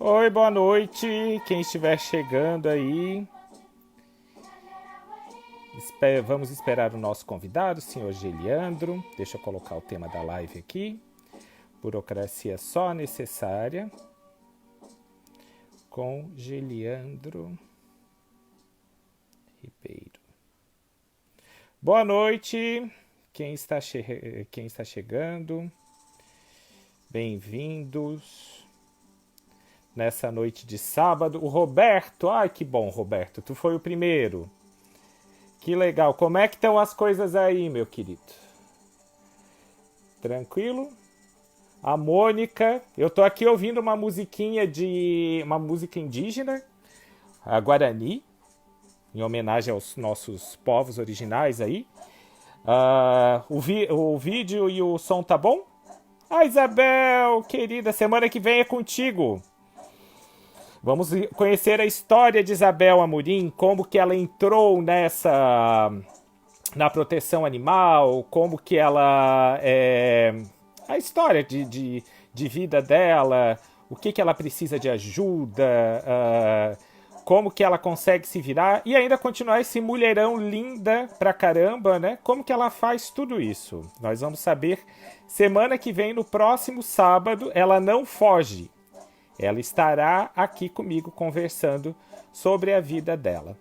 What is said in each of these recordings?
Oi, boa noite. Quem estiver chegando aí. Vamos esperar o nosso convidado, o senhor Geliandro. Deixa eu colocar o tema da live aqui. Burocracia só necessária. Com Geliandro Ribeiro. Boa noite. Quem está chegando. Bem-vindos. Nessa noite de sábado. O Roberto. Ai, que bom, Roberto. Tu foi o primeiro. Que legal. Como é que estão as coisas aí, meu querido? Tranquilo? A Mônica. Eu tô aqui ouvindo uma musiquinha uma música indígena, a Guarani, em homenagem aos nossos povos originais aí. O vídeo e o som tá bom? Ah, Isabel, querida, semana que vem é contigo. Vamos conhecer a história de Isabel Amorim, como que ela entrou na proteção animal, como que ela a história de vida dela, o que ela precisa de ajuda, como que ela consegue se virar e ainda continuar esse mulherão linda pra caramba, né? Como que ela faz tudo isso? Nós vamos saber semana que vem, no próximo sábado. Ela não foge. Ela estará aqui comigo conversando sobre a vida dela.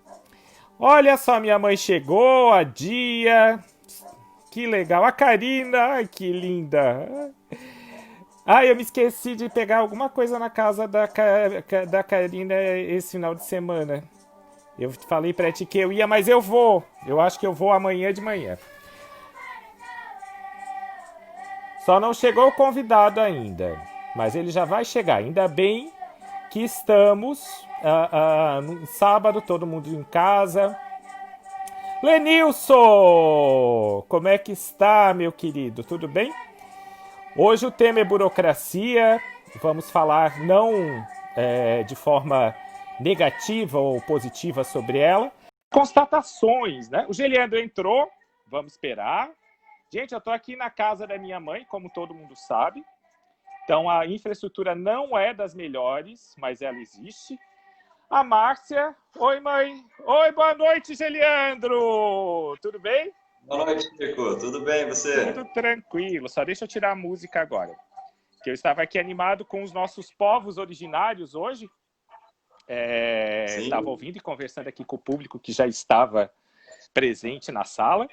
Olha só, minha mãe chegou, a Dia. Que legal. A Karina, ai que linda. Ai, eu me esqueci de pegar alguma coisa na casa da Karina esse final de semana. Eu falei pra ti que eu ia, mas eu vou. Eu acho que eu vou amanhã de manhã. Só não chegou o convidado ainda. Mas ele já vai chegar. Ainda bem que estamos no sábado, todo mundo em casa. Lenilson! Como é que está, meu querido? Tudo bem? Hoje o tema é burocracia. Vamos falar não de forma negativa ou positiva sobre ela. Constatações, né? O Geliandro entrou. Vamos esperar. Gente, eu tô aqui na casa da minha mãe, como todo mundo sabe. Então, a infraestrutura não é das melhores, mas ela existe. A Márcia. Oi, mãe. Oi, boa noite, Geliandro. Tudo bem? Boa noite, Chico. Tudo bem, você? Tudo tranquilo. Só deixa eu tirar a música agora. Que eu estava aqui animado com os nossos povos originários hoje. Estava ouvindo e conversando aqui com o público que já estava presente na sala.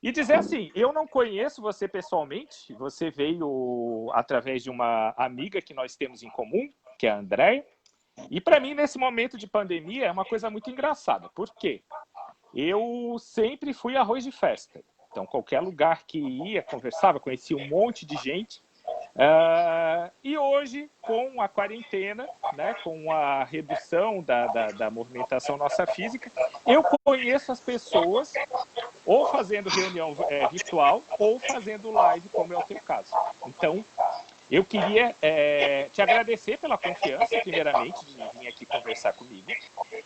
E dizer assim, eu não conheço você pessoalmente, você veio através de uma amiga que nós temos em comum, que é a Andréia, e para mim, nesse momento de pandemia, é uma coisa muito engraçada. Por quê? Eu sempre fui arroz de festa. Então, qualquer lugar que ia, conversava, conhecia um monte de gente. E hoje, com a quarentena, né, com a redução da movimentação nossa física, eu conheço as pessoas ou fazendo reunião virtual ou fazendo live, como é o teu caso. Então, eu queria te agradecer pela confiança, primeiramente, de vir aqui conversar comigo.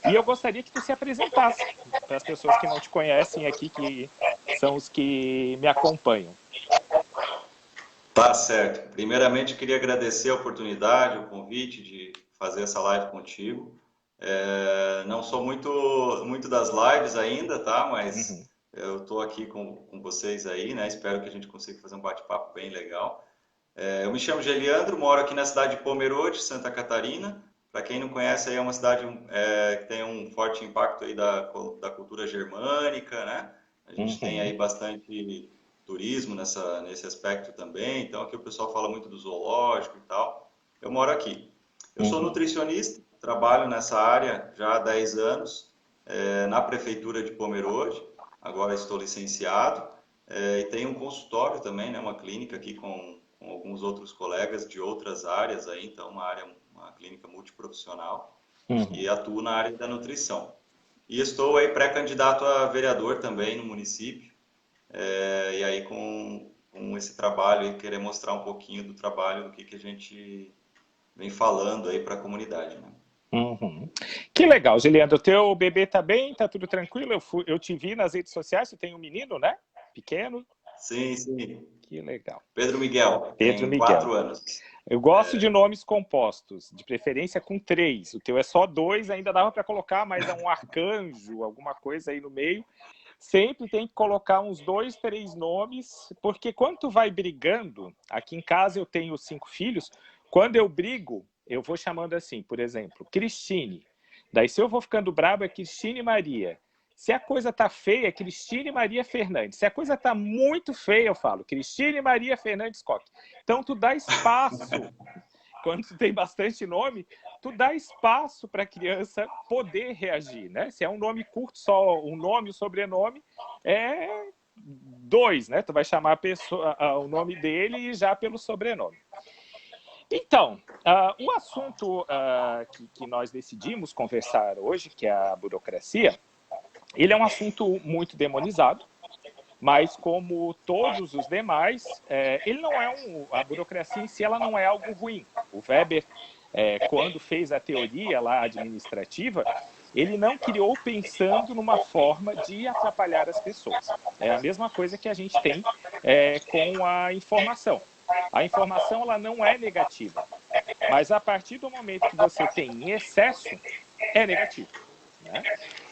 E eu gostaria que tu se apresentasse para as pessoas que não te conhecem aqui, que são os que me acompanham. Tá certo. Primeiramente, queria agradecer a oportunidade, o convite de fazer essa live contigo. Não sou muito das lives ainda, tá? Mas eu estou aqui com vocês aí, né? Espero que a gente consiga fazer um bate-papo bem legal. Eu me chamo Geliandro, moro aqui na cidade de Pomerode, Santa Catarina. Para quem não conhece, aí é uma cidade que tem um forte impacto aí da cultura germânica, né? A gente tem aí bastante turismo nesse aspecto também. Então, aqui o pessoal fala muito do zoológico e tal. Eu moro aqui. Eu sou nutricionista, trabalho nessa área já há 10 anos, na prefeitura de Pomerode. Agora estou licenciado. E tenho um consultório também, né? Uma clínica aqui com alguns outros colegas de outras áreas aí, então uma clínica multiprofissional, e atuo na área da nutrição. E estou aí pré-candidato a vereador também no município, e aí com esse trabalho e querer mostrar um pouquinho do trabalho, do que a gente vem falando aí para a comunidade, né? Que legal, Geliandro. O teu bebê tá bem? Tá tudo tranquilo? Eu te vi nas redes sociais, você tem um menino, né? Pequeno. Sim, sim. Que legal. Pedro Miguel, Pedro tem Miguel. 4 anos. Eu gosto de nomes compostos, de preferência com 3. O teu é só 2, ainda dava para colocar, mas é um arcanjo, alguma coisa aí no meio. Sempre tem que colocar uns 2, 3 nomes, porque quando tu vai brigando, aqui em casa eu tenho 5 filhos, quando eu brigo, eu vou chamando assim, por exemplo, Cristine. Daí se eu vou ficando brabo é Cristine Maria. Se a coisa tá feia, é Cristine Maria Fernandes. Se a coisa tá muito feia, eu falo Cristine Maria Fernandes Coque. Então tu dá espaço, quando tu tem bastante nome, tu dá espaço para a criança poder reagir, né? Se é um nome curto, só um nome e o sobrenome, é 2, né? Tu vai chamar a pessoa, o nome dele já pelo sobrenome. Então, o assunto que nós decidimos conversar hoje, que é a burocracia, ele é um assunto muito demonizado, mas como todos os demais, ele não é a burocracia em si, ela não é algo ruim. O Weber, quando fez a teoria lá administrativa, ele não criou pensando numa forma de atrapalhar as pessoas. É a mesma coisa que a gente tem com a informação. A informação ela não é negativa, mas a partir do momento que você tem em excesso, é negativo, né?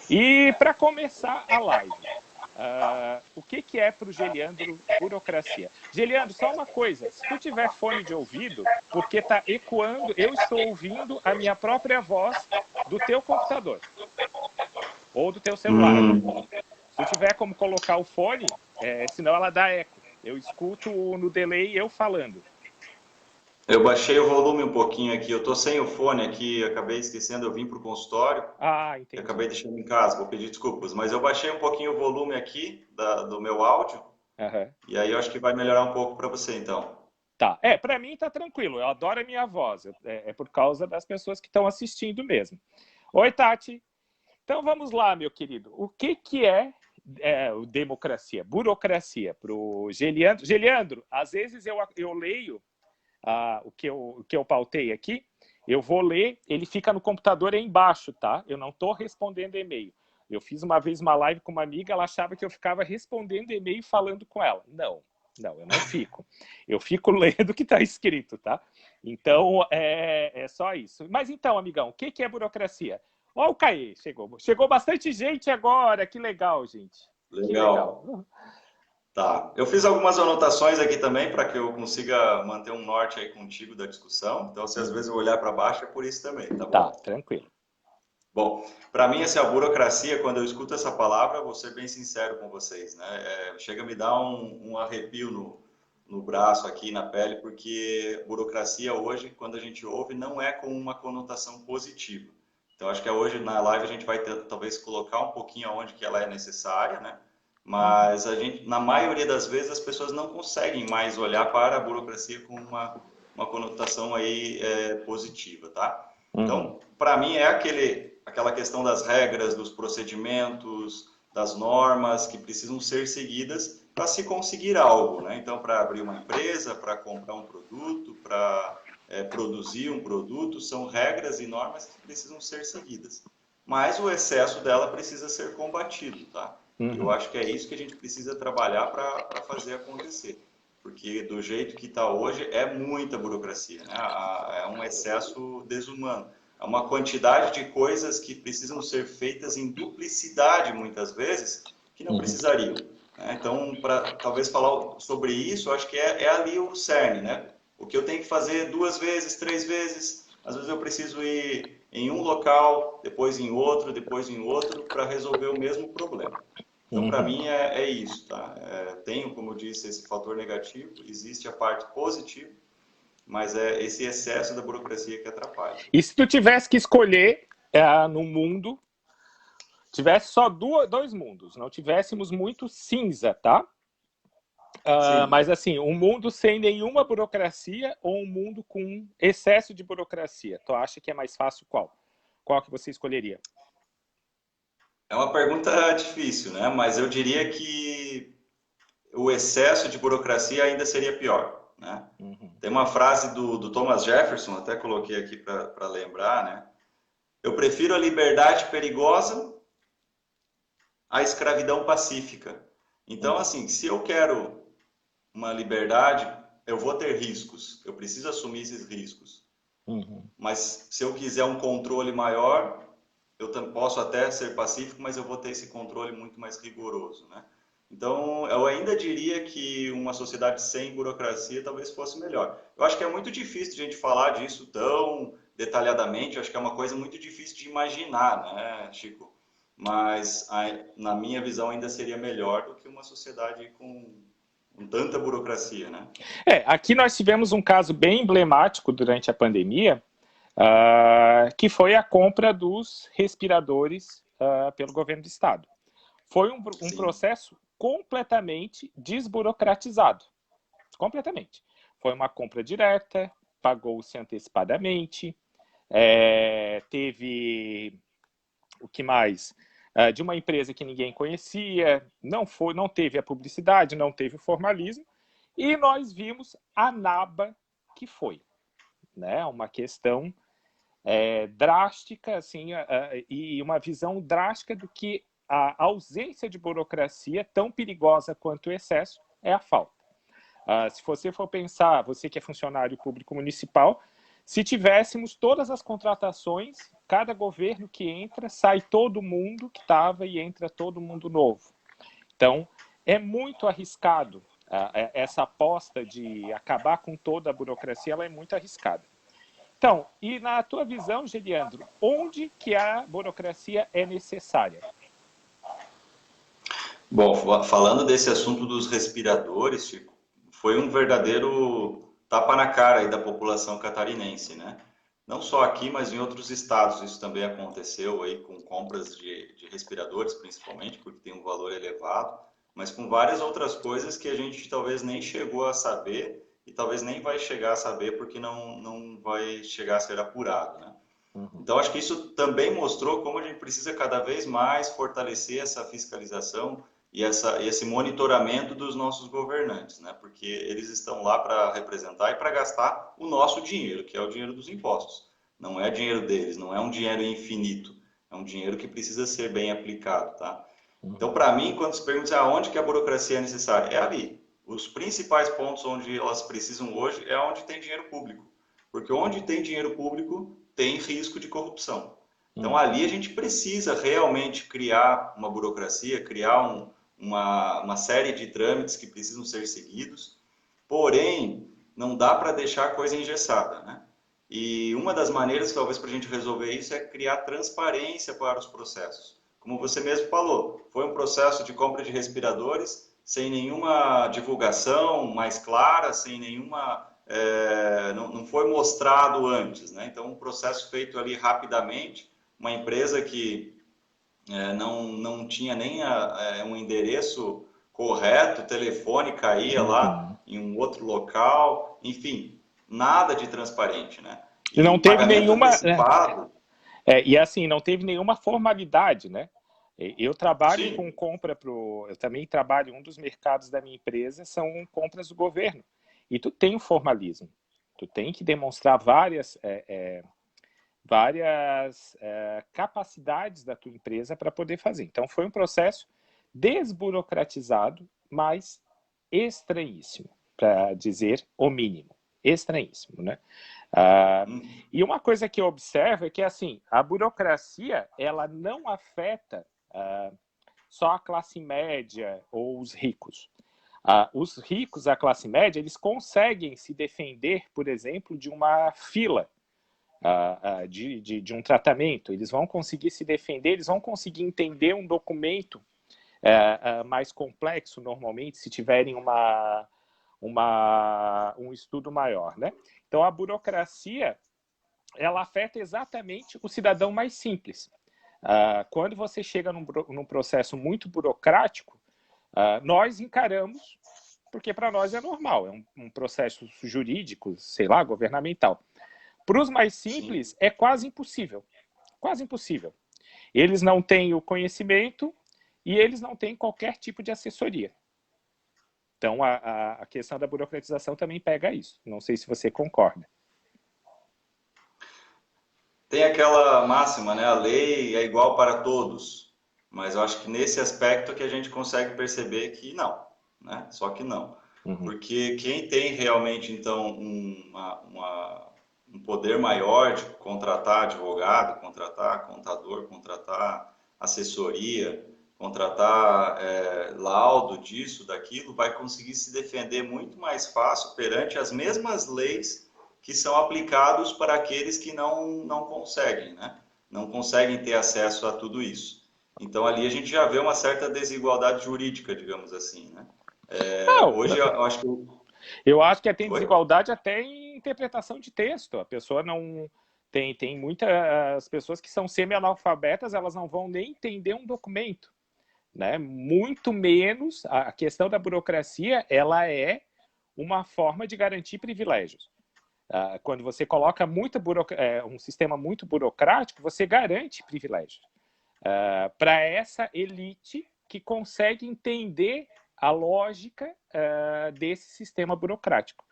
E para começar a live, o que é para o Geliandro burocracia? Geliandro, só uma coisa, se tu tiver fone de ouvido, porque está ecoando, eu estou ouvindo a minha própria voz do teu computador ou do teu celular. Se tu tiver como colocar o fone, senão ela dá eco. Eu escuto no delay eu falando. Eu baixei o volume um pouquinho aqui. Eu tô sem o fone aqui, acabei esquecendo, eu vim pro consultório e Entendi. acabei deixando em casa. Vou pedir desculpas, mas eu baixei um pouquinho o volume aqui do meu áudio. E aí eu acho que vai melhorar um pouco para você, então. Tá. Para mim tá tranquilo. Eu adoro a minha voz. É por causa das pessoas que estão assistindo mesmo. Oi, Tati. Então vamos lá, meu querido. O que é democracia? Burocracia para o Geliandro. Geliandro, às vezes eu leio o que eu pautei aqui, eu vou ler, ele fica no computador aí embaixo, tá? Eu não estou respondendo e-mail. Eu fiz uma vez uma live com uma amiga, ela achava que eu ficava respondendo e-mail falando com ela. Não, eu não fico. Eu fico lendo o que está escrito, tá? Então, é só isso. Mas então, amigão, o que é burocracia? Ó, o Caê chegou. Chegou bastante gente agora. Que legal, gente. Legal. Que legal. Tá. Eu fiz algumas anotações aqui também para que eu consiga manter um norte aí contigo da discussão. Então, se às vezes eu olhar para baixo, é por isso também, tá bom? Tá, tranquilo. Bom, para mim, essa burocracia, quando eu escuto essa palavra, vou ser bem sincero com vocês, né? Chega a me dar um arrepio no braço aqui, na pele, porque burocracia hoje, quando a gente ouve, não é com uma conotação positiva. Então, acho que hoje na live a gente vai talvez colocar um pouquinho aonde que ela é necessária, né? Mas na maioria das vezes, as pessoas não conseguem mais olhar para a burocracia com uma conotação aí positiva, tá? Então, para mim, é aquela questão das regras, dos procedimentos, das normas que precisam ser seguidas para se conseguir algo, né? Então, para abrir uma empresa, para comprar um produto, para produzir um produto, são regras e normas que precisam ser seguidas. Mas o excesso dela precisa ser combatido, tá? Eu acho que é isso que a gente precisa trabalhar para fazer acontecer. Porque do jeito que está hoje, é muita burocracia, né? É um excesso desumano. É uma quantidade de coisas que precisam ser feitas em duplicidade, muitas vezes, que não precisariam. Né? Então, para talvez falar sobre isso, acho que é ali o cerne, né? O que eu tenho que fazer 2 vezes, 3 vezes, às vezes eu preciso ir em um local, depois em outro, para resolver o mesmo problema. Então, para mim, é isso, tá? Tenho, como eu disse, esse fator negativo, existe a parte positiva, mas é esse excesso da burocracia que atrapalha. E se tu tivesse que escolher no mundo, tivesse só 2 mundos, não tivéssemos muito cinza, tá? Mas assim, um mundo sem nenhuma burocracia ou um mundo com excesso de burocracia? Tu acha que é mais fácil qual? Qual que você escolheria? É uma pergunta difícil, né? Mas eu diria que o excesso de burocracia ainda seria pior, né? Tem uma frase do Thomas Jefferson, até coloquei aqui para lembrar, né? Eu prefiro a liberdade perigosa à escravidão pacífica. Então, assim, se eu quero uma liberdade, eu vou ter riscos, eu preciso assumir esses riscos. Mas se eu quiser um controle maior, eu posso até ser pacífico, mas eu vou ter esse controle muito mais rigoroso, né? Então, eu ainda diria que uma sociedade sem burocracia talvez fosse melhor. Eu acho que é muito difícil de a gente falar disso tão detalhadamente, eu acho que é uma coisa muito difícil de imaginar, né, Chico? Mas, na minha visão, ainda seria melhor do que uma sociedade com tanta burocracia, né? Aqui nós tivemos um caso bem emblemático durante a pandemia, que foi a compra dos respiradores pelo governo do estado. Foi um processo completamente desburocratizado. Completamente. Foi uma compra direta, pagou-se antecipadamente, teve o que mais? De uma empresa que ninguém conhecia, não teve a publicidade, não teve o formalismo, e nós vimos a naba que foi, né? Uma questão drástica, assim, e uma visão drástica do que a ausência de burocracia, tão perigosa quanto o excesso, é a falta. Se você for pensar, você que é funcionário público municipal, se tivéssemos todas as contratações, cada governo que entra, sai todo mundo que estava e entra todo mundo novo. Então, é muito arriscado. Essa aposta de acabar com toda a burocracia, ela é muito arriscada. Então, e na tua visão, Geliandro, onde que a burocracia é necessária? Bom, falando desse assunto dos respiradores, Chico, foi um verdadeiro tapa na cara aí da população catarinense, né? Não só aqui, mas em outros estados isso também aconteceu aí com compras de respiradores, principalmente, porque tem um valor elevado, mas com várias outras coisas que a gente talvez nem chegou a saber e talvez nem vai chegar a saber porque não vai chegar a ser apurado, né? Então, acho que isso também mostrou como a gente precisa cada vez mais fortalecer essa fiscalização e esse monitoramento dos nossos governantes, né? Porque eles estão lá para representar e para gastar o nosso dinheiro, que é o dinheiro dos impostos. Não é dinheiro deles, não é um dinheiro infinito, é um dinheiro que precisa ser bem aplicado, tá? Então, para mim, quando se pergunta aonde que a burocracia é necessária, é ali. Os principais pontos onde elas precisam hoje é onde tem dinheiro público. Porque onde tem dinheiro público, tem risco de corrupção. Então, ali a gente precisa realmente criar uma burocracia, criar uma série de trâmites que precisam ser seguidos, porém, não dá para deixar a coisa engessada, né? E uma das maneiras, talvez, para a gente resolver isso é criar transparência para os processos. Como você mesmo falou, foi um processo de compra de respiradores sem nenhuma divulgação mais clara, sem nenhuma... não foi mostrado antes, né? Então, um processo feito ali rapidamente, uma empresa que não tinha nem um endereço correto, o telefone caía lá em um outro local, enfim, nada de transparente, né? E não teve nenhuma... antecipado... e assim, não teve nenhuma formalidade, né? Eu trabalho Sim. com compra eu também trabalho, um dos mercados da minha empresa são compras do governo. E tu tem o formalismo. Tu tem que demonstrar várias capacidades da tua empresa para poder fazer. Então, foi um processo desburocratizado, mas estranhíssimo, para dizer o mínimo. Estranhíssimo, né? E uma coisa que eu observo é que, assim, a burocracia, ela não afeta só a classe média ou os ricos. Os ricos, a classe média, eles conseguem se defender, por exemplo, de uma fila, de um tratamento. Eles vão conseguir se defender, eles vão conseguir entender um documento mais complexo, normalmente, se tiverem um estudo maior, né? Então, a burocracia, ela afeta exatamente o cidadão mais simples. Quando você chega num processo muito burocrático, nós encaramos, porque para nós é normal, é um processo jurídico, sei lá, governamental. Para os mais simples, é quase impossível. Quase impossível. Eles não têm o conhecimento e eles não têm qualquer tipo de assessoria. Então, a questão da burocratização também pega isso. Não sei se você concorda. Tem aquela máxima, né? A lei é igual para todos. Mas eu acho que nesse aspecto que a gente consegue perceber que não, né? Só que não. Porque quem tem realmente, então, um poder maior de contratar advogado, contratar contador, contratar assessoria, contratar laudo disso, daquilo, vai conseguir se defender muito mais fácil perante as mesmas leis que são aplicados para aqueles que não conseguem, né? Não conseguem ter acesso a tudo isso. Então, ali a gente já vê uma certa desigualdade jurídica, digamos assim, né? Não, Hoje, eu acho que... eu acho que tem Oi? desigualdade até em interpretação de texto. A pessoa não... Tem muitas pessoas que são semi-analfabetas, elas não vão nem entender um documento, né? Muito menos a questão da burocracia, ela é uma forma de garantir privilégios. Quando você coloca um sistema muito burocrático, você garante privilégios para essa elite que consegue entender a lógica desse sistema burocrático.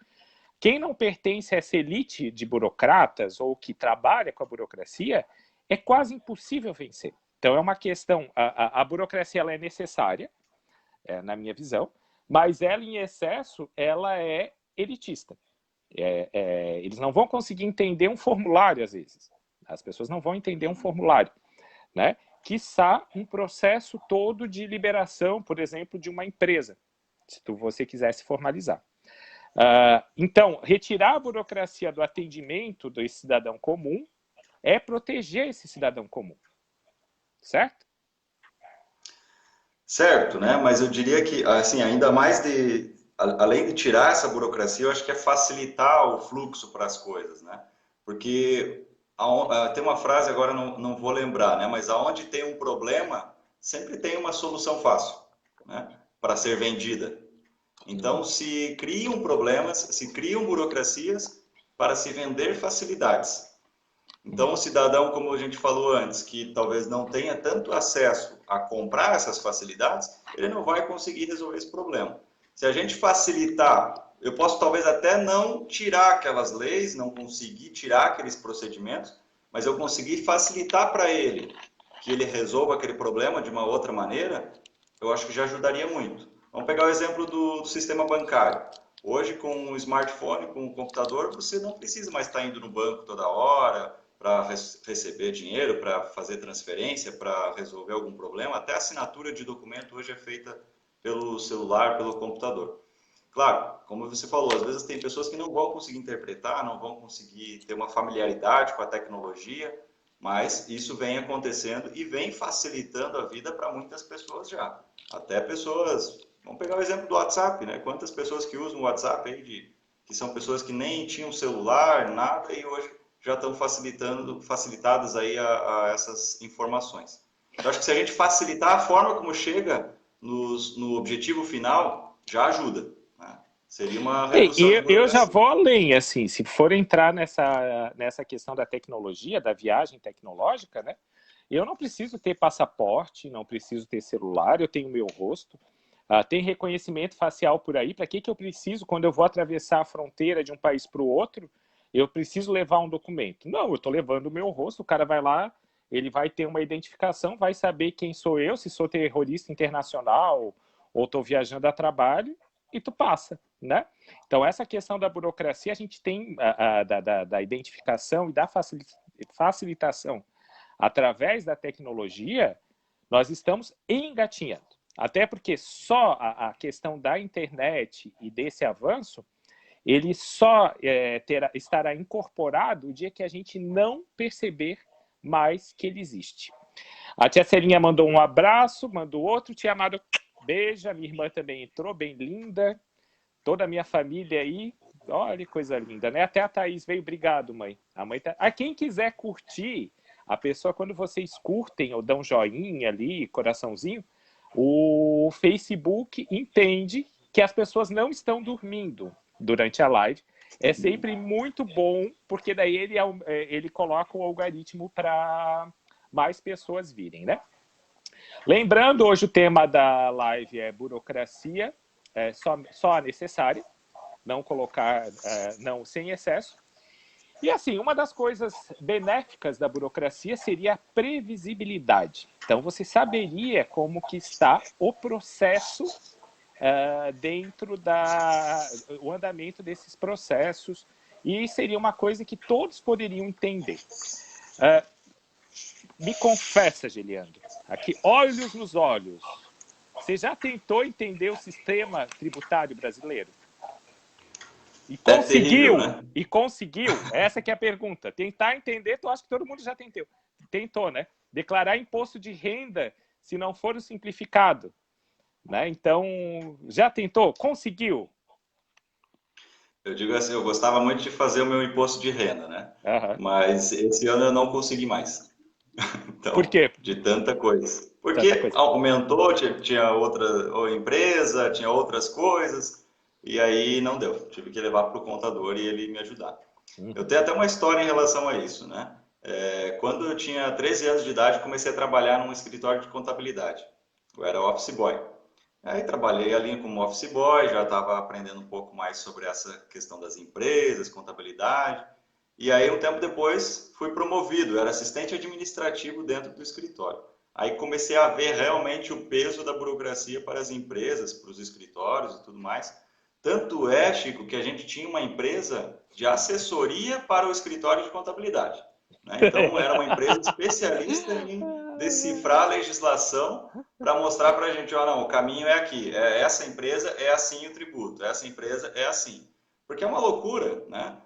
Quem não pertence a essa elite de burocratas ou que trabalha com a burocracia, é quase impossível vencer. Então, é uma questão... A burocracia ela é necessária, na minha visão, mas ela, em excesso, ela é elitista. Eles não vão conseguir entender um formulário, às vezes. As pessoas não vão entender um formulário, né? Quiçá um processo todo de liberação, por exemplo, de uma empresa, se você quisesse formalizar. Então, retirar a burocracia do atendimento do cidadão comum é proteger esse cidadão comum, certo? Certo, né? Mas eu diria que, assim, ainda mais além de tirar essa burocracia, eu acho que é facilitar o fluxo para as coisas, né? Porque tem uma frase, agora não vou lembrar, né? Mas aonde tem um problema, sempre tem uma solução fácil, né? Para ser vendida. Então, se criam problemas, se criam burocracias para se vender facilidades. Então, o cidadão, como a gente falou antes, que talvez não tenha tanto acesso a comprar essas facilidades, ele não vai conseguir resolver esse problema. Se a gente facilitar, eu posso talvez até não tirar aquelas leis, não conseguir tirar aqueles procedimentos, mas eu conseguir facilitar para ele que ele resolva aquele problema de uma outra maneira, eu acho que já ajudaria muito. Vamos pegar o exemplo do sistema bancário. Hoje, com o smartphone, com o computador, você não precisa mais estar indo no banco toda hora para receber dinheiro, para fazer transferência, para resolver algum problema. Até a assinatura de documento hoje é feita pelo celular, pelo computador. Claro, como você falou, às vezes tem pessoas que não vão conseguir interpretar, não vão conseguir ter uma familiaridade com a tecnologia, mas isso vem acontecendo e vem facilitando a vida para muitas pessoas já. Até pessoas... Vamos pegar o exemplo do WhatsApp, né? Quantas pessoas que usam o WhatsApp aí, que são pessoas que nem tinham celular, nada, e hoje já estão facilitadas aí a essas informações. Eu acho que se a gente facilitar a forma como chega no objetivo final, já ajuda, né? Seria uma redução de Eu já burocracia. vou além, assim, se for entrar nessa questão da tecnologia, da viagem tecnológica, né? Eu não preciso ter passaporte, não preciso ter celular, eu tenho meu rosto. Tem reconhecimento facial por aí. Para que eu preciso, quando eu vou atravessar a fronteira de um país para o outro, eu preciso levar um documento? Não, eu estou levando o meu rosto, o cara vai lá, ele vai ter uma identificação, vai saber quem sou eu, se sou terrorista internacional ou estou viajando a trabalho, e tu passa, né? Então, essa questão da burocracia, a gente tem da identificação e da facilitação através da tecnologia, nós estamos engatinhando. Até porque só a questão da internet e desse avanço, ele só estará incorporado o dia que a gente não perceber mais que ele existe. A tia Celinha mandou um abraço, mandou outro. Tia Amado, beija. Minha irmã também entrou, bem linda. Toda a minha família aí. Olha que coisa linda, né? Até a Thaís veio. Obrigado, mãe. A mãe tá... quem quiser curtir, a pessoa, quando vocês curtem ou dão joinha ali, coraçãozinho, o Facebook entende que as pessoas não estão dormindo durante a live. É sempre muito bom, porque daí ele coloca o algoritmo para mais pessoas virem, né? Lembrando, hoje o tema da live é burocracia, só a necessária, não colocar, não sem excesso. E assim, uma das coisas benéficas da burocracia seria a previsibilidade. Então, você saberia como que está o processo dentro o andamento desses processos, e seria uma coisa que todos poderiam entender. Me confessa, Geliandro, aqui, olhos nos olhos, você já tentou entender o sistema tributário brasileiro? E conseguiu, é terrível, né? E conseguiu, essa que é a pergunta. Tentar entender, eu acho que todo mundo já tentou, né? Declarar imposto de renda, se não for o simplificado, né? Então, já tentou? Conseguiu? Eu digo assim, eu gostava muito de fazer o meu imposto de renda, né? Uhum. Mas esse ano eu não consegui mais. Por Então, quê? de tanta coisa. Tanta Porque coisa. aumentou, tinha outra empresa, tinha outras coisas, e aí não deu. Tive que levar para o contador e ele me ajudar. Eu Uhum. tenho até uma história em relação a isso, né? Quando eu tinha 13 anos de idade, comecei a trabalhar num escritório de contabilidade. Eu era office boy. Aí trabalhei ali como office boy, já estava aprendendo um pouco mais sobre essa questão das empresas, contabilidade. E aí, um tempo depois, fui promovido, era assistente administrativo dentro do escritório. Aí comecei a ver realmente o peso da burocracia para as empresas, para os escritórios e tudo mais. Tanto é, Chico, que a gente tinha uma empresa de assessoria para o escritório de contabilidade, né? Então, era uma empresa especialista em decifrar a legislação para mostrar para a gente, ó, não, o caminho é aqui, essa empresa é assim o tributo, essa empresa é assim. Porque é uma loucura, né?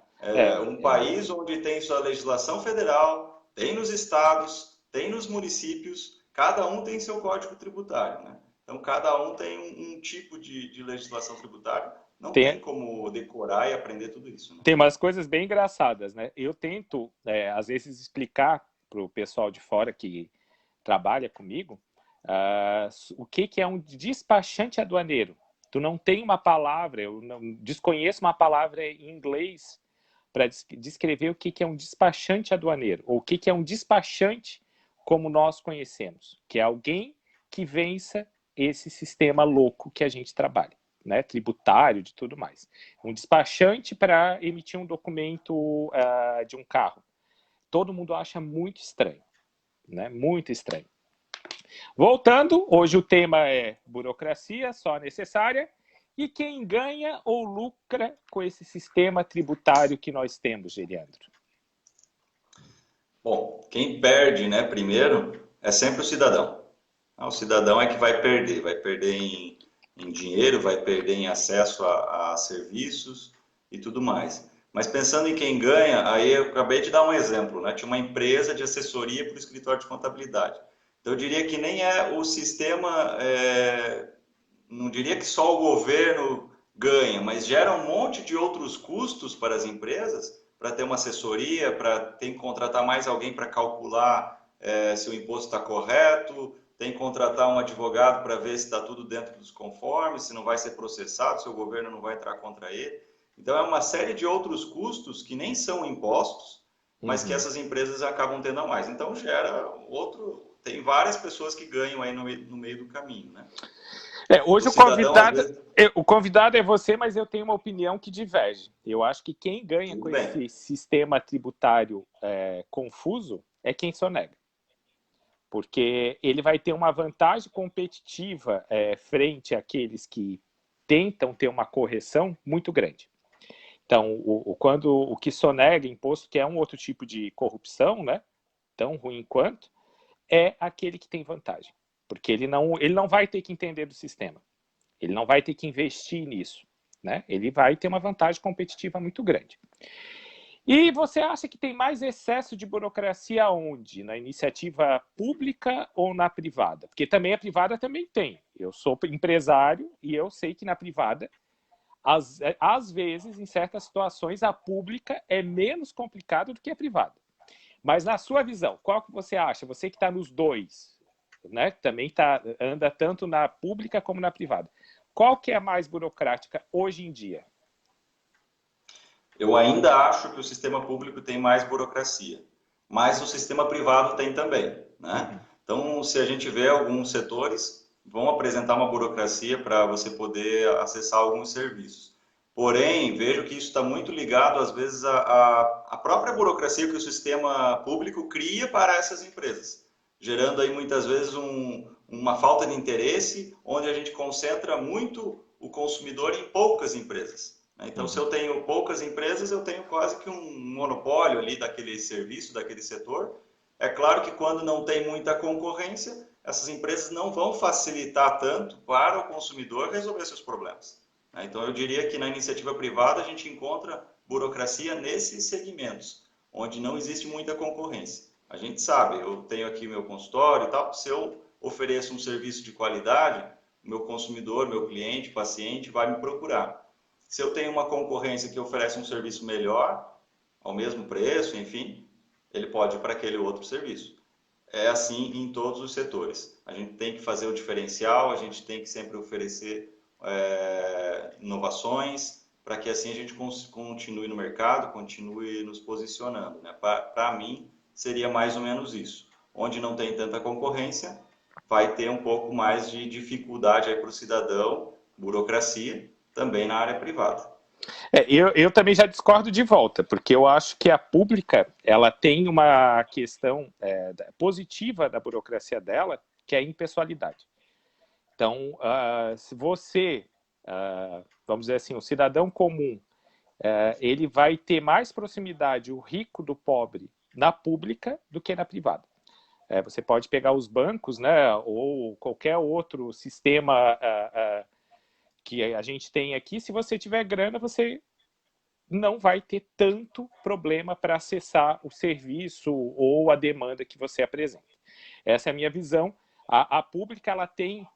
Um país onde tem sua legislação federal, tem nos estados, tem nos municípios, cada um tem seu código tributário, né? Então, cada um tem um tipo de legislação tributária. Não tem Tem, como decorar e aprender tudo isso, né? tem umas coisas bem engraçadas, né? Eu tento, às vezes, explicar para o pessoal de fora que trabalha comigo o que é um despachante aduaneiro. Tu não tem uma palavra, eu não desconheço uma palavra em inglês para descrever o que é um despachante aduaneiro, ou o que é um despachante como nós conhecemos, que é alguém que vença esse sistema louco que a gente trabalha, né, tributário, de tudo mais. Um despachante para emitir um documento de um carro. Todo mundo acha muito estranho, né? Muito estranho. Voltando, hoje o tema é burocracia só necessária. E quem ganha ou lucra com esse sistema tributário que nós temos, Geriandro? Bom, quem perde, né, primeiro, é sempre o cidadão. O cidadão é que vai perder em dinheiro, vai perder em acesso a serviços e tudo mais. Mas pensando em quem ganha, aí eu acabei de dar um exemplo, né? Tinha uma empresa de assessoria para o escritório de contabilidade. Então eu diria que nem é o sistema, não diria que só o governo ganha, mas gera um monte de outros custos para as empresas, para ter uma assessoria, para ter que contratar mais alguém para calcular se o imposto está correto, tem que contratar um advogado para ver se está tudo dentro dos conformes, se não vai ser processado, se o governo não vai entrar contra ele. Então, é uma série de outros custos que nem são impostos, mas que essas empresas acabam tendo a mais. Então, gera outro... Tem várias pessoas que ganham aí no meio do caminho, né? Hoje o cidadão, às vezes... o convidado é você, mas eu tenho uma opinião que diverge. Eu acho que quem ganha Tudo com bem. esse sistema tributário confuso é quem sonega. Porque ele vai ter uma vantagem competitiva frente àqueles que tentam ter uma correção muito grande. Então, quando o que sonega imposto, que é um outro tipo de corrupção, né, tão ruim quanto, é aquele que tem vantagem. Porque ele não vai ter que entender do sistema. Ele não vai ter que investir nisso, né? Ele vai ter uma vantagem competitiva muito grande. E você acha que tem mais excesso de burocracia onde? Na iniciativa pública ou na privada? Porque também a privada também tem. Eu sou empresário e eu sei que na privada, às vezes, em certas situações, a pública é menos complicada do que a privada. Mas na sua visão, qual que você acha? Você que está nos dois, né? Também anda tanto na pública como na privada. Qual que é a mais burocrática hoje em dia? Eu ainda acho que o sistema público tem mais burocracia, mas o sistema privado tem também, né? Então, se a gente vê alguns setores, vão apresentar uma burocracia para você poder acessar alguns serviços. Porém, vejo que isso está muito ligado, às vezes, à própria burocracia que o sistema público cria para essas empresas, gerando aí muitas vezes uma falta de interesse, onde a gente concentra muito o consumidor em poucas empresas. Então, se eu tenho poucas empresas, eu tenho quase que um monopólio ali daquele serviço, daquele setor. É claro que quando não tem muita concorrência, essas empresas não vão facilitar tanto para o consumidor resolver seus problemas. Então, eu diria que na iniciativa privada a gente encontra burocracia nesses segmentos, onde não existe muita concorrência. A gente sabe, eu tenho aqui meu consultório e tal, se eu ofereço um serviço de qualidade, o meu consumidor, meu cliente, paciente vai me procurar. Se eu tenho uma concorrência que oferece um serviço melhor, ao mesmo preço, enfim, ele pode ir para aquele outro serviço. É assim em todos os setores. A gente tem que fazer o diferencial, a gente tem que sempre oferecer inovações, para que assim a gente continue no mercado, continue nos posicionando. Né? Para mim, seria mais ou menos isso. Onde não tem tanta concorrência, vai ter um pouco mais de dificuldade para o cidadão, burocracia, também na área privada. Eu também já discordo de volta, porque eu acho que a pública ela tem uma questão positiva da burocracia dela, que é a impessoalidade. Então, se você, vamos dizer assim, o cidadão comum, ele vai ter mais proximidade, o rico do pobre, na pública do que na privada. Você pode pegar os bancos, né, ou qualquer outro sistema que a gente tem aqui, se você tiver grana, você não vai ter tanto problema para acessar o serviço ou a demanda que você apresenta. Essa é a minha visão. A pública, ela tem,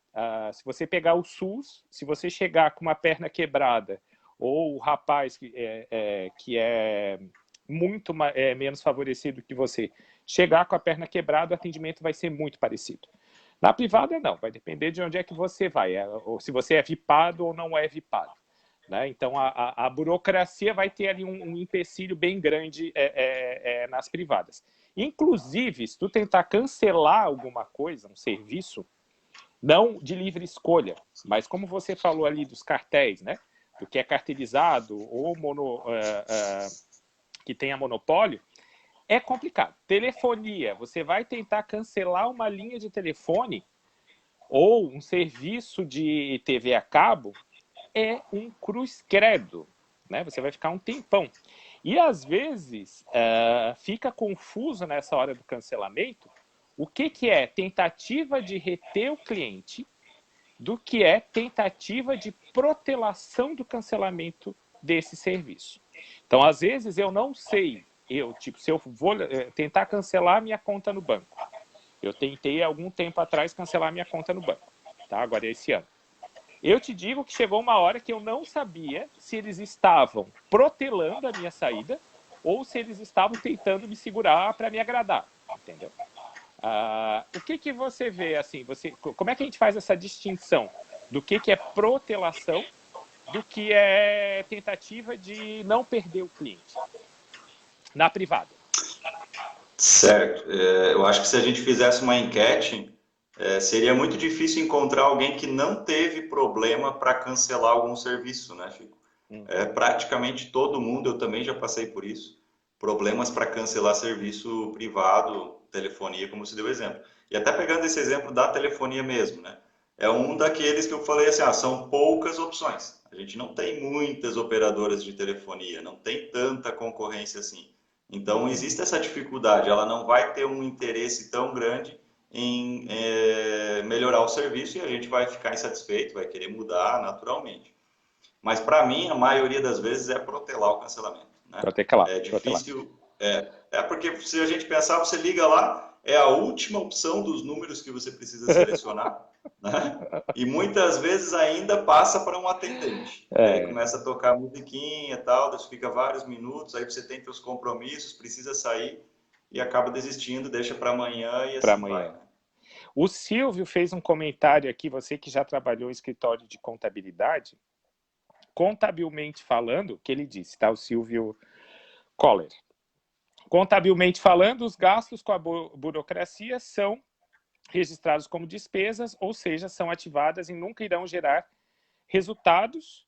se você pegar o SUS, se você chegar com uma perna quebrada, ou o rapaz que é muito menos favorecido que você, chegar com a perna quebrada, o atendimento vai ser muito parecido. Na privada, não. Vai depender de onde é que você vai, ou se você é vipado ou não é vipado. Né? Então, a burocracia vai ter ali um empecilho bem grande nas privadas. Inclusive, se tu tentar cancelar alguma coisa, um serviço, não de livre escolha, mas como você falou ali dos cartéis, né? Do que é cartelizado ou que tenha monopólio, é complicado. Telefonia, você vai tentar cancelar uma linha de telefone ou um serviço de TV a cabo, é um cruz credo, né? Você vai ficar um tempão. E às vezes fica confuso nessa hora do cancelamento o que é tentativa de reter o cliente do que é tentativa de protelação do cancelamento desse serviço. Então, às vezes, eu não sei, se eu vou tentar cancelar minha conta no banco. Eu tentei, algum tempo atrás, cancelar minha conta no banco, tá? Agora é esse ano. Eu te digo que chegou uma hora que eu não sabia se eles estavam protelando a minha saída ou se eles estavam tentando me segurar para me agradar, entendeu? O que você vê, assim, como é que a gente faz essa distinção do que é protelação do que é tentativa de não perder o cliente na privada? Certo. Eu acho que se a gente fizesse uma enquete, seria muito difícil encontrar alguém que não teve problema para cancelar algum serviço, né, Chico? Praticamente todo mundo, eu também já passei por isso, problemas para cancelar serviço privado, telefonia, como você deu exemplo. E até pegando esse exemplo da telefonia mesmo, né? É um daqueles que eu falei assim, são poucas opções. A gente não tem muitas operadoras de telefonia, não tem tanta concorrência assim. Então, existe essa dificuldade, ela não vai ter um interesse tão grande em melhorar o serviço e a gente vai ficar insatisfeito, vai querer mudar naturalmente. Mas, para mim, a maioria das vezes é protelar o cancelamento. Né? É difícil, porque se a gente pensar, você liga lá, é a última opção dos números que você precisa selecionar, né? E muitas vezes ainda passa para um atendente. Aí começa a tocar musiquinha e tal, depois fica vários minutos, aí você tem seus compromissos, precisa sair e acaba desistindo, deixa para amanhã e assim vai. Né? O Silvio fez um comentário aqui, você que já trabalhou em escritório de contabilidade, contabilmente falando, que ele disse, tá? O Silvio Coller. Contabilmente falando, os gastos com a burocracia são registrados como despesas, ou seja, são ativadas e nunca irão gerar resultados.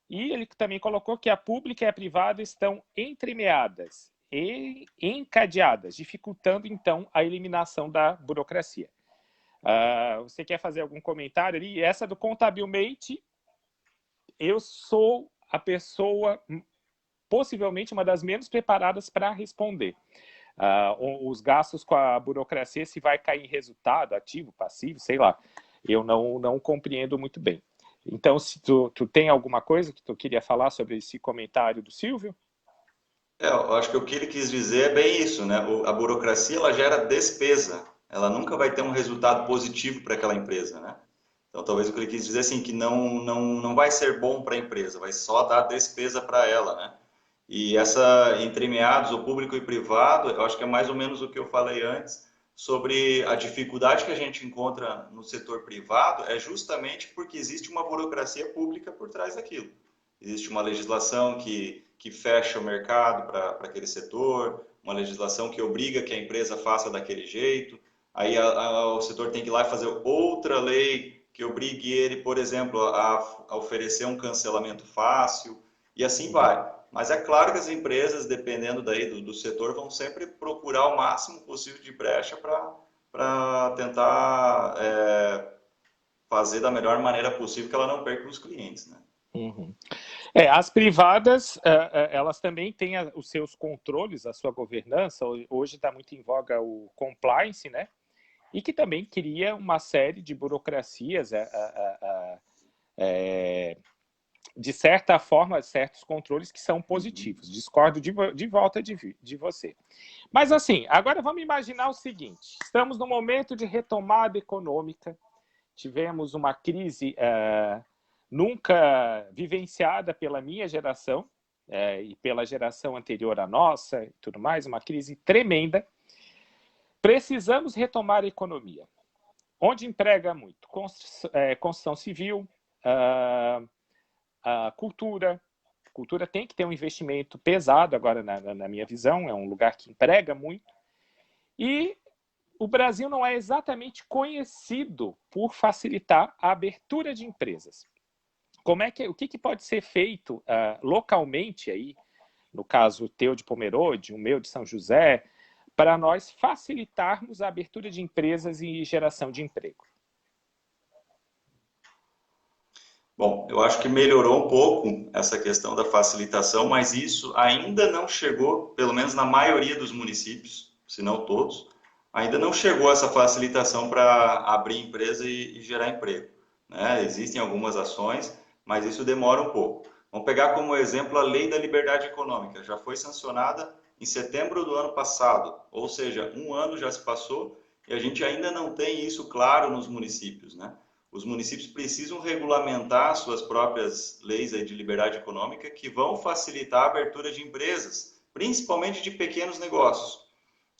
E ele também colocou que a pública e a privada estão entremeadas e encadeadas, dificultando, então, a eliminação da burocracia. Você quer fazer algum comentário ali? Essa do Contabilmente, eu sou a pessoa, possivelmente, uma das menos preparadas para responder. Os gastos com a burocracia, se vai cair em resultado, ativo, passivo, sei lá. Eu não compreendo muito bem. Então, se tu tem alguma coisa que tu queria falar sobre esse comentário do Silvio? Eu acho que o que ele quis dizer é bem isso, né? A burocracia, ela gera despesa. Ela nunca vai ter um resultado positivo para aquela empresa, né? Então, talvez o que ele quis dizer assim, que não vai ser bom para a empresa, vai só dar despesa para ela, né? E essa, entre meados, o público e privado, eu acho que é mais ou menos o que eu falei antes, sobre a dificuldade que a gente encontra no setor privado, é justamente porque existe uma burocracia pública por trás daquilo. Existe uma legislação que fecha o mercado para aquele setor, uma legislação que obriga que a empresa faça daquele jeito, aí o setor tem que ir lá e fazer outra lei que obrigue ele, por exemplo, a oferecer um cancelamento fácil, e assim vai. Mas é claro que as empresas, dependendo daí do setor, vão sempre procurar o máximo possível de brecha para tentar fazer da melhor maneira possível que ela não perca os clientes, né? Uhum. As privadas, elas também têm os seus controles, a sua governança. Hoje está muito em voga o compliance, né? E que também cria uma série de burocracias, de certa forma, certos controles que são positivos. Discordo de volta de você. Mas assim, agora vamos imaginar o seguinte: estamos num momento de retomada econômica, tivemos uma crise nunca vivenciada pela minha geração e pela geração anterior à nossa e tudo mais, uma crise tremenda. Precisamos retomar a economia. Onde emprega muito? Construção civil, cultura. Cultura tem que ter um investimento pesado, agora na minha visão, é um lugar que emprega muito. E o Brasil não é exatamente conhecido por facilitar a abertura de empresas. O que pode ser feito localmente aí, no caso teu de Pomerode, o meu de São José, para nós facilitarmos a abertura de empresas e geração de emprego? Bom, eu acho que melhorou um pouco essa questão da facilitação, mas isso ainda não chegou, pelo menos na maioria dos municípios, se não todos, ainda não chegou essa facilitação para abrir empresa e gerar emprego, né? Existem algumas ações, mas isso demora um pouco. Vamos pegar como exemplo a Lei da Liberdade Econômica. Já foi sancionada em setembro do ano passado, ou seja, um ano já se passou e a gente ainda não tem isso claro nos municípios, né? Os municípios precisam regulamentar suas próprias leis aí de liberdade econômica que vão facilitar a abertura de empresas, principalmente de pequenos negócios.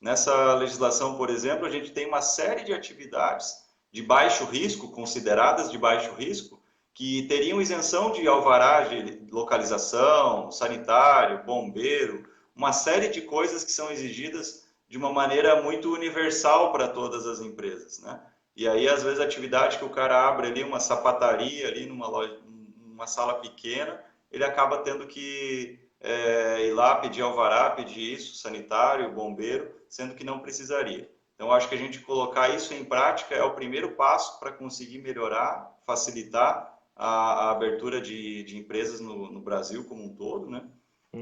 Nessa legislação, por exemplo, a gente tem uma série de atividades de baixo risco, consideradas de baixo risco, que teriam isenção de alvará de localização, sanitário, bombeiro, uma série de coisas que são exigidas de uma maneira muito universal para todas as empresas, né? E aí, às vezes, a atividade que o cara abre ali, uma sapataria ali numa loja, numa sala pequena, ele acaba tendo que ir lá pedir alvará, pedir isso, sanitário, bombeiro, sendo que não precisaria. Então, acho que a gente colocar isso em prática é o primeiro passo para conseguir melhorar, facilitar a abertura de empresas no Brasil como um todo, né?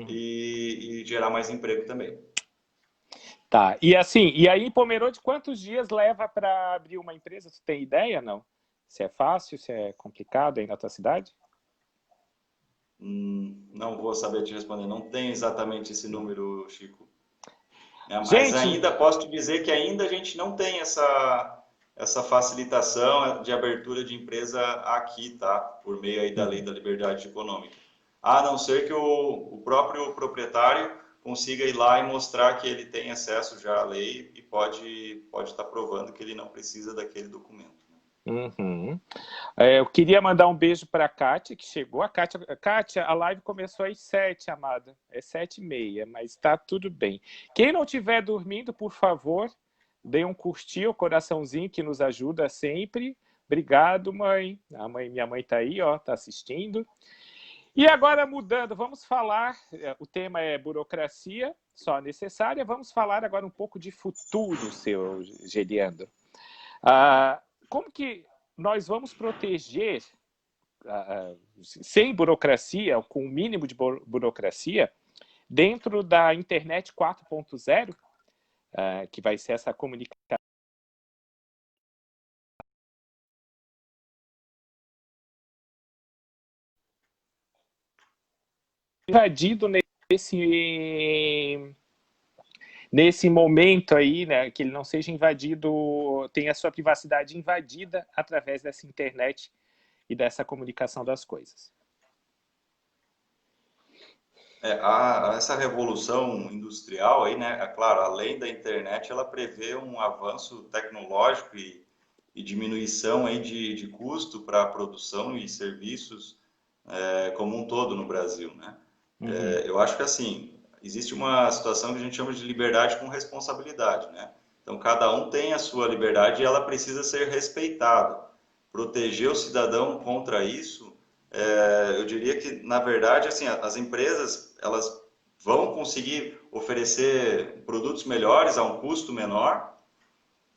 E gerar mais emprego também. Tá, e assim, e aí em Pomerode, quantos dias leva para abrir uma empresa? Tu tem ideia, não? Se é fácil, se é complicado aí na tua cidade? Não vou saber te responder, não tenho exatamente esse número, Chico. Mas Gente, ainda posso te dizer que ainda a gente não tem essa facilitação de abertura de empresa aqui, tá? Por meio aí da Lei da Liberdade Econômica. A não ser que o próprio proprietário consiga ir lá e mostrar que ele tem acesso já à lei e pode estar provando que ele não precisa daquele documento. Uhum. Eu queria mandar um beijo para a Kátia, que chegou. Kátia, a live começou às 7, amada. É 7h30, mas está tudo bem. Quem não estiver dormindo, por favor, dê um curtir, o coraçãozinho que nos ajuda sempre. Obrigado, mãe. Minha mãe está aí, ó, está assistindo. E agora, mudando, vamos falar, o tema é burocracia, só necessária. Vamos falar agora um pouco de futuro, seu Geliando. como que nós vamos proteger, sem burocracia, ou com o mínimo de burocracia, dentro da internet 4.0, que vai ser essa comunicação invadido nesse momento aí, né, que ele não seja invadido, tenha a sua privacidade invadida através dessa internet e dessa comunicação das coisas. Essa revolução industrial aí, né, é claro, além da internet, ela prevê um avanço tecnológico e diminuição aí de custo para a produção e serviços como um todo no Brasil, né? Eu acho que assim, existe uma situação que a gente chama de liberdade com responsabilidade, né? Então, cada um tem a sua liberdade e ela precisa ser respeitada. Proteger o cidadão contra isso, eu diria que, na verdade, assim, as empresas, elas vão conseguir oferecer produtos melhores a um custo menor,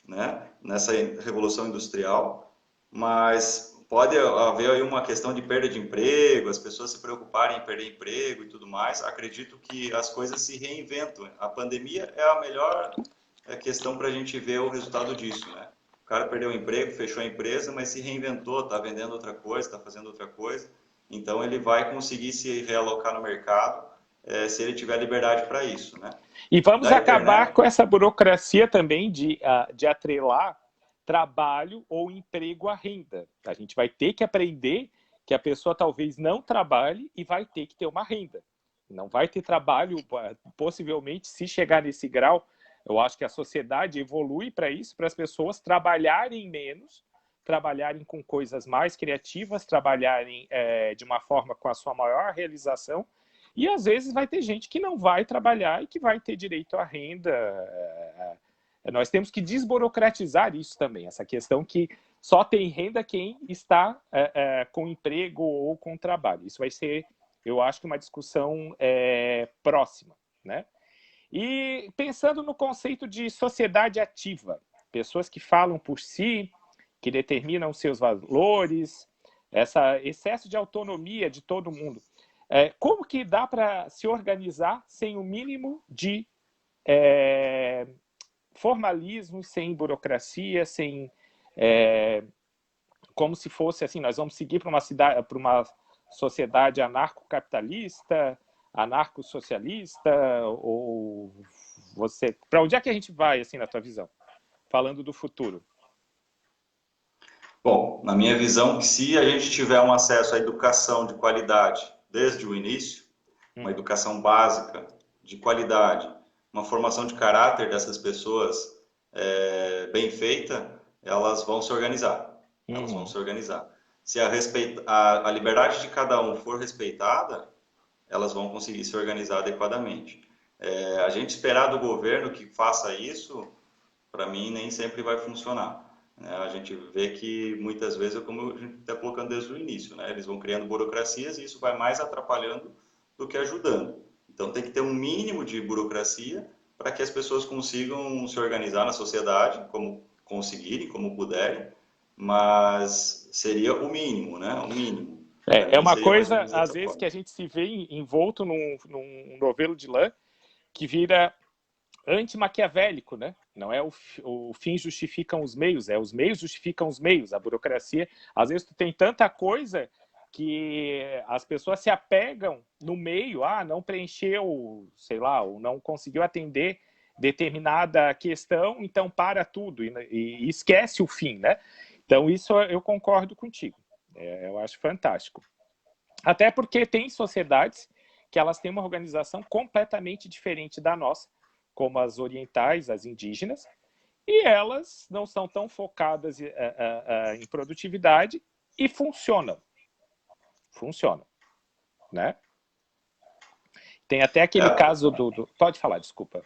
né? Nessa revolução industrial, mas pode haver aí uma questão de perda de emprego, as pessoas se preocuparem em perder emprego e tudo mais. Acredito que as coisas se reinventam. A pandemia é a melhor questão para a gente ver o resultado disso, né? O cara perdeu o emprego, fechou a empresa, mas se reinventou, está vendendo outra coisa, está fazendo outra coisa. Então, ele vai conseguir se realocar no mercado se ele tiver liberdade para isso, né? E vamos acabar com essa burocracia também de atrelar trabalho ou emprego à renda. A gente vai ter que aprender que a pessoa talvez não trabalhe e vai ter que ter uma renda. Não vai ter trabalho, possivelmente, se chegar nesse grau. Eu acho que a sociedade evolui para isso, para as pessoas trabalharem menos, trabalharem com coisas mais criativas, trabalharem de uma forma com a sua maior realização. E às vezes vai ter gente que não vai trabalhar e que vai ter direito à renda. Nós temos que desburocratizar isso também, essa questão que só tem renda quem está com emprego ou com trabalho. Isso vai ser, eu acho, que uma discussão próxima, né? E pensando no conceito de sociedade ativa, pessoas que falam por si, que determinam seus valores, esse excesso de autonomia de todo mundo. Como que dá para se organizar sem o mínimo de formalismo, sem burocracia, sem como se fosse assim, nós vamos seguir para uma sociedade anarcocapitalista, anarcossocialista, ou você, para onde é que a gente vai assim na tua visão, falando do futuro? Bom, na minha visão, se a gente tiver um acesso à educação de qualidade desde o início, uma educação básica de qualidade, uma formação de caráter dessas pessoas bem feita, elas vão se organizar. Elas vão se organizar. Se a liberdade de cada um for respeitada, elas vão conseguir se organizar adequadamente. A gente esperar do governo que faça isso, para mim, nem sempre vai funcionar. A gente vê que muitas vezes, como a gente está colocando desde o início, né? Eles vão criando burocracias e isso vai mais atrapalhando do que ajudando. Então tem que ter um mínimo de burocracia para que as pessoas consigam se organizar na sociedade, como conseguirem, como puderem, mas seria o mínimo, né? O mínimo. É uma coisa, às vezes, que a gente se vê envolto num novelo de lã que vira anti-maquiavélico, né? Não é o fim justificam os meios, os meios justificam os meios. A burocracia, às vezes tu tem tanta coisa que as pessoas se apegam no meio, não preencheu, sei lá, ou não conseguiu atender determinada questão, então para tudo e esquece o fim, né? Então isso eu concordo contigo, eu acho fantástico. Até porque tem sociedades que elas têm uma organização completamente diferente da nossa, como as orientais, as indígenas, e elas não são tão focadas em produtividade e funcionam. Funcionam, né? Tem até aquele caso do... Pode falar, desculpa.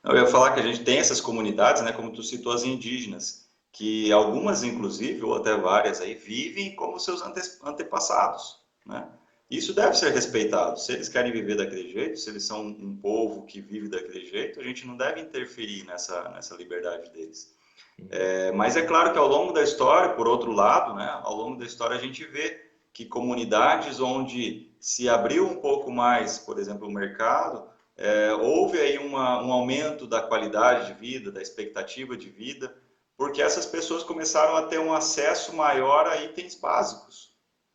Eu ia falar que a gente tem essas comunidades, né, como tu citou, as indígenas, que algumas, inclusive, ou até várias aí, vivem como seus antepassados, né? Isso deve ser respeitado. Se eles querem viver daquele jeito, se eles são um povo que vive daquele jeito, a gente não deve interferir nessa liberdade deles. Mas é claro que ao longo da história, por outro lado, né, ao longo da história a gente vê que comunidades onde se abriu um pouco mais, por exemplo, o mercado, houve aí um aumento da qualidade de vida, da expectativa de vida, porque essas pessoas começaram a ter um acesso maior a itens básicos,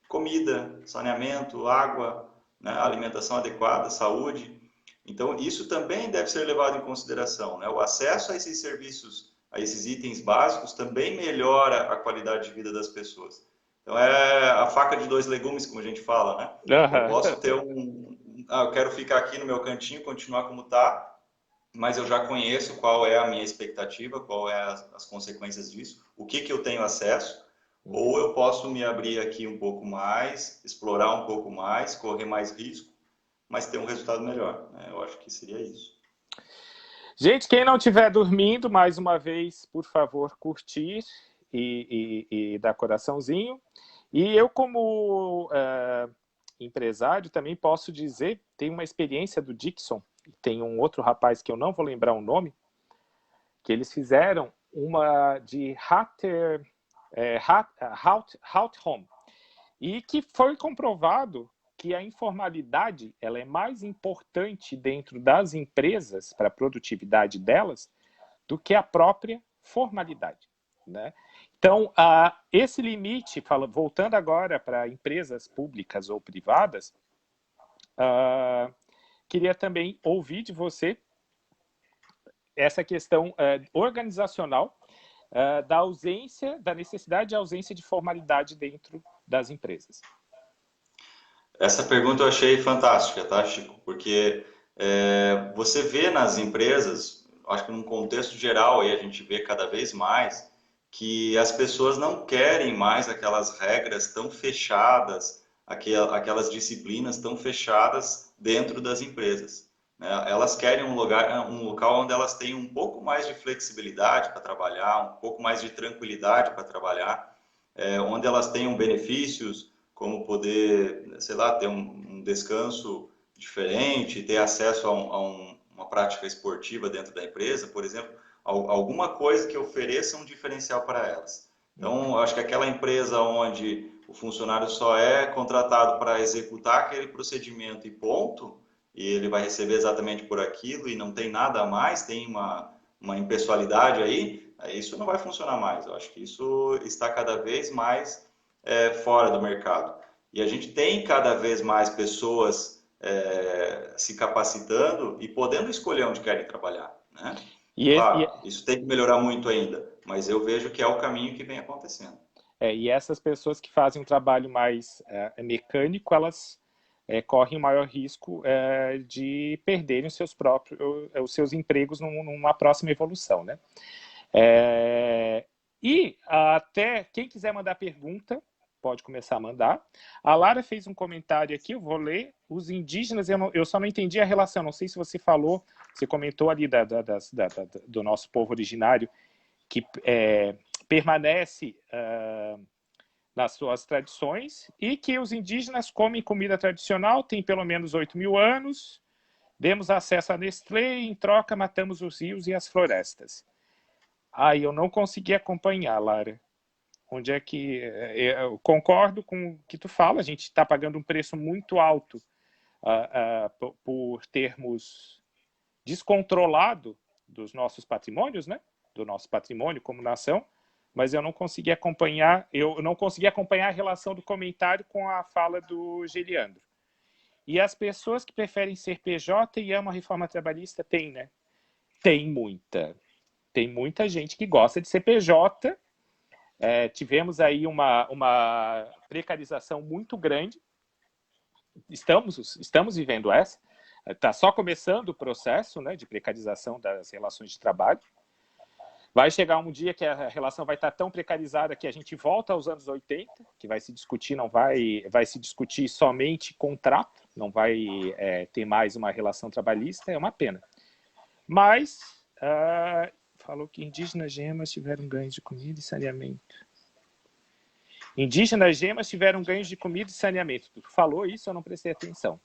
comida, saneamento, água, né, alimentação adequada, saúde. Então, isso também deve ser levado em consideração, né? O acesso a esses serviços, a esses itens básicos, também melhora a qualidade de vida das pessoas. Então, é a faca de dois legumes, como a gente fala, né? Eu Aham. posso ter eu quero ficar aqui no meu cantinho, continuar como está, mas eu já conheço qual é a minha expectativa, qual é as consequências disso, o que eu tenho acesso, ou eu posso me abrir aqui um pouco mais, explorar um pouco mais, correr mais risco, mas ter um resultado melhor, né? Eu acho que seria isso. Gente, quem não estiver dormindo, mais uma vez, por favor, curtir e dar coraçãozinho. E eu, como empresário, também posso dizer, tem uma experiência do Dixon, tem um outro rapaz que eu não vou lembrar o nome, que eles fizeram uma de Hout Home, e que foi comprovado que a informalidade ela é mais importante dentro das empresas para a produtividade delas do que a própria formalidade, né? Então, esse limite, voltando agora para empresas públicas ou privadas, queria também ouvir de você essa questão organizacional da necessidade de ausência de formalidade dentro das empresas. Essa pergunta eu achei fantástica, tá, Chico? Porque você vê nas empresas, acho que num contexto geral, aí a gente vê cada vez mais que as pessoas não querem mais aquelas regras tão fechadas, aquelas disciplinas tão fechadas dentro das empresas, né? Elas querem um local onde elas têm um pouco mais de flexibilidade para trabalhar, um pouco mais de tranquilidade para trabalhar, onde elas tenham benefícios como poder, sei lá, ter um descanso diferente, ter acesso a uma prática esportiva dentro da empresa, por exemplo, alguma coisa que ofereça um diferencial para elas. Então, acho que aquela empresa onde o funcionário só é contratado para executar aquele procedimento e ponto, e ele vai receber exatamente por aquilo e não tem nada a mais, tem uma impessoalidade aí, isso não vai funcionar mais. Eu acho que isso está cada vez mais fora do mercado. E a gente tem cada vez mais pessoas se capacitando e podendo escolher onde querem trabalhar, né? Claro, isso tem que melhorar muito ainda, mas eu vejo que é o caminho que vem acontecendo. E essas pessoas que fazem um trabalho mais mecânico, elas correm o maior risco de perderem os seus empregos numa próxima evolução, né? E até quem quiser mandar pergunta, pode começar a mandar. A Lara fez um comentário aqui, eu vou ler. Os indígenas, eu só não entendi a relação, não sei se você falou, você comentou ali do nosso povo originário, que permanece nas suas tradições, e que os indígenas comem comida tradicional, tem pelo menos 8.000 anos, demos acesso a Nestlé, em troca matamos os rios e as florestas. Eu não consegui acompanhar, Lara. Onde é que... Eu concordo com o que tu fala, a gente está pagando um preço muito alto por termos descontrolado dos nossos patrimônios, né? Do nosso patrimônio como nação, mas eu não consegui acompanhar a relação do comentário com a fala do Geliandro. E as pessoas que preferem ser PJ e amam a reforma trabalhista, tem, né? Tem muita gente que gosta de ser PJ. Tivemos aí uma precarização muito grande. Estamos vivendo essa. Está só começando o processo, né, de precarização das relações de trabalho. Vai chegar um dia que a relação vai estar tão precarizada que a gente volta aos anos 80, que vai se discutir, vai se discutir somente contrato, não vai ter mais uma relação trabalhista, é uma pena. Mas falou que indígenas gemas tiveram ganhos de comida e saneamento. Indígenas gemas tiveram ganhos de comida e saneamento. Tu falou isso, eu não prestei atenção.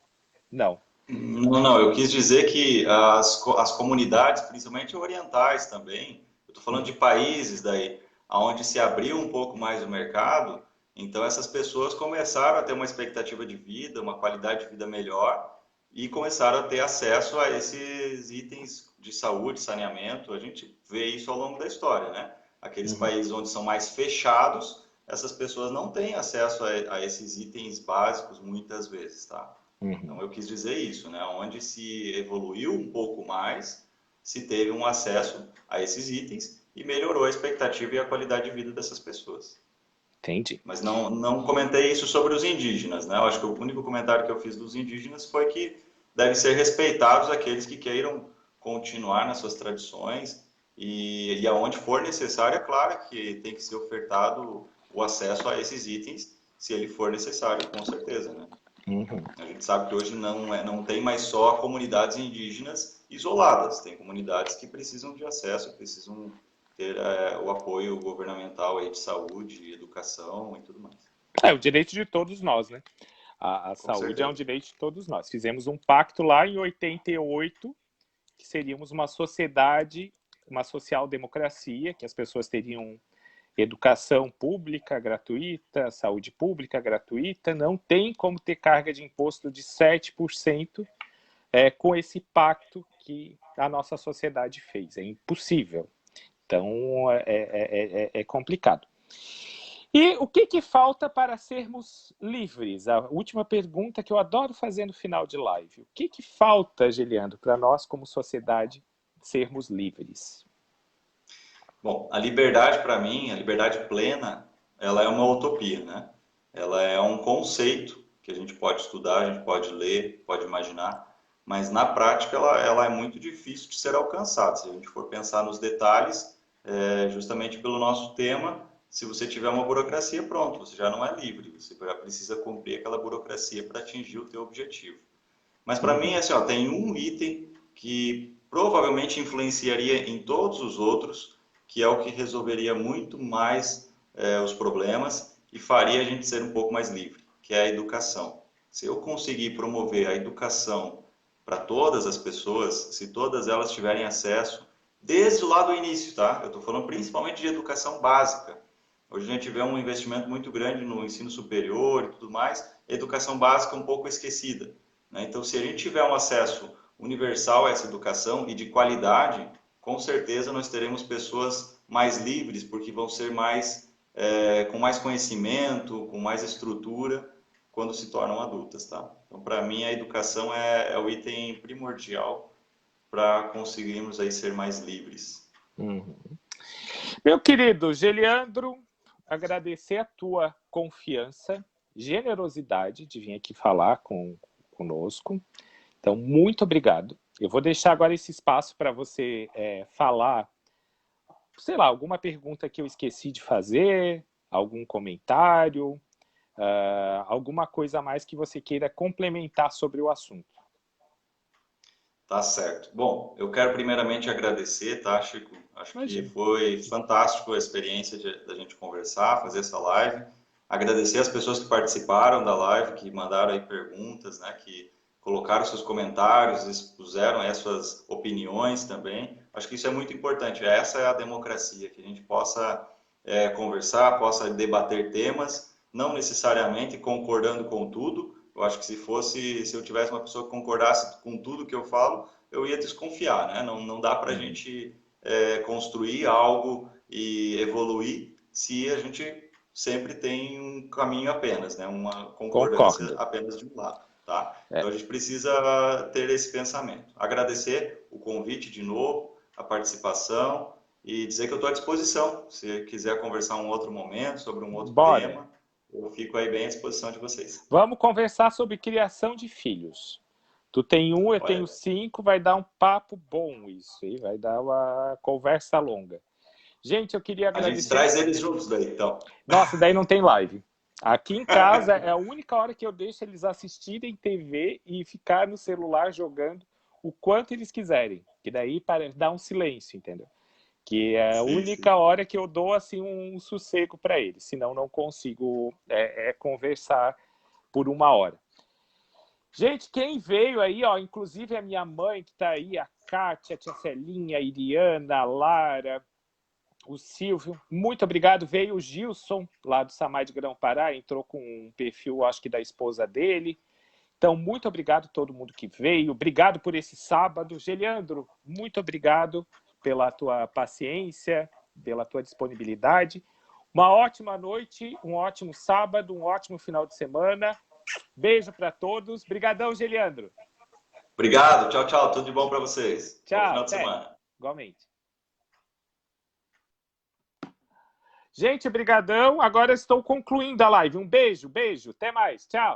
Não. Não, eu quis dizer que as comunidades, principalmente orientais também, eu estou falando de países daí, onde se abriu um pouco mais o mercado, então essas pessoas começaram a ter uma expectativa de vida, uma qualidade de vida melhor e começaram a ter acesso a esses itens de saúde, saneamento. A gente vê isso ao longo da história, né? Aqueles países onde são mais fechados, essas pessoas não têm acesso a esses itens básicos muitas vezes, tá? Então eu quis dizer isso, né? Onde se evoluiu um pouco mais, se teve um acesso a esses itens e melhorou a expectativa e a qualidade de vida dessas pessoas. Entendi. Mas não comentei isso sobre os indígenas, né? Eu acho que o único comentário que eu fiz dos indígenas foi que devem ser respeitados aqueles que queiram continuar nas suas tradições e aonde for necessário, é claro que tem que ser ofertado o acesso a esses itens, se ele for necessário, com certeza, né? A gente sabe que hoje não tem mais só comunidades indígenas isoladas, tem comunidades que precisam de acesso, precisam ter o apoio governamental aí de saúde, educação e tudo mais. É o direito de todos nós, né? A saúde é um direito de todos nós. Fizemos um pacto lá em 88, que seríamos uma sociedade, uma social-democracia, que as pessoas teriam educação pública gratuita, saúde pública gratuita. Não tem como ter carga de imposto de 7% com esse pacto que a nossa sociedade fez. É impossível. Então, é complicado. E o que falta para sermos livres? A última pergunta que eu adoro fazer no final de live. O que falta, Geliandro, para nós, como sociedade, sermos livres? Bom, a liberdade, para mim, a liberdade plena, ela é uma utopia, né? Ela é um conceito que a gente pode estudar, a gente pode ler, pode imaginar, mas na prática ela é muito difícil de ser alcançada. Se a gente for pensar nos detalhes, justamente pelo nosso tema, se você tiver uma burocracia, pronto, você já não é livre, você já precisa cumprir aquela burocracia para atingir o teu objetivo. Mas para mim, assim, ó, tem um item que provavelmente influenciaria em todos os outros, que é o que resolveria muito mais os problemas e faria a gente ser um pouco mais livre, que é a educação. Se eu conseguir promover a educação para todas as pessoas, se todas elas tiverem acesso, desde lá do início, tá? Eu estou falando principalmente de educação básica. Hoje a gente vê um investimento muito grande no ensino superior e tudo mais, educação básica um pouco esquecida, né? Então, se a gente tiver um acesso universal a essa educação e de qualidade, com certeza nós teremos pessoas mais livres, porque vão ser mais com mais conhecimento, com mais estrutura, quando se tornam adultas, tá? Então, para mim, a educação é o item primordial para conseguirmos aí ser mais livres. Meu querido Geliandro, agradecer a tua confiança, generosidade de vir aqui falar conosco. Então, muito obrigado. Eu vou deixar agora esse espaço para você falar, sei lá, alguma pergunta que eu esqueci de fazer, algum comentário, alguma coisa a mais que você queira complementar sobre o assunto. Tá certo. Bom, eu quero primeiramente agradecer, tá, Chico? Acho que foi fantástico a experiência da gente conversar, fazer essa live. Agradecer as pessoas que participaram da live, que mandaram aí perguntas, né, que colocaram seus comentários, expuseram aí as suas opiniões também. Acho que isso é muito importante. Essa é a democracia, que a gente possa conversar, possa debater temas, não necessariamente concordando com tudo. Eu acho que se eu tivesse uma pessoa que concordasse com tudo que eu falo, eu ia desconfiar, né? Não dá para a gente construir algo e evoluir se a gente sempre tem um caminho apenas, né? Uma concordância apenas de um lado, tá? Então a gente precisa ter esse pensamento. Agradecer o convite de novo, a participação e dizer que eu estou à disposição. Se quiser conversar um outro momento sobre um outro tema, eu fico aí bem à disposição de vocês. Vamos conversar sobre criação de filhos. Tu tem um, eu tenho 5, vai dar um papo bom isso, aí vai dar uma conversa longa. Gente, eu queria agradecer... A gente traz eles juntos daí, então. Nossa, daí não tem live. Aqui em casa é a única hora que eu deixo eles assistirem TV e ficar no celular jogando o quanto eles quiserem. Que daí dá um silêncio, entendeu? Que é a única hora que eu dou assim um sossego para eles, senão não consigo conversar por 1 hora. Gente, quem veio aí, ó, inclusive a minha mãe que está aí, a Kátia, a tia Celinha, a Iriana, a Lara, o Silvio, muito obrigado. Veio o Gilson, lá do Samai de Grão-Pará, entrou com um perfil, acho que da esposa dele. Então, muito obrigado a todo mundo que veio. Obrigado por esse sábado. Geliandro, muito obrigado pela tua paciência, pela tua disponibilidade. Uma ótima noite, um ótimo sábado, um ótimo final de semana. Beijo para todos. Obrigadão, Geliandro. Obrigado. Tchau, tchau. Tudo de bom para vocês. Tchau. Bom final de semana. Igualmente. Gente, brigadão. Agora estou concluindo a live. Um beijo, beijo. Até mais. Tchau.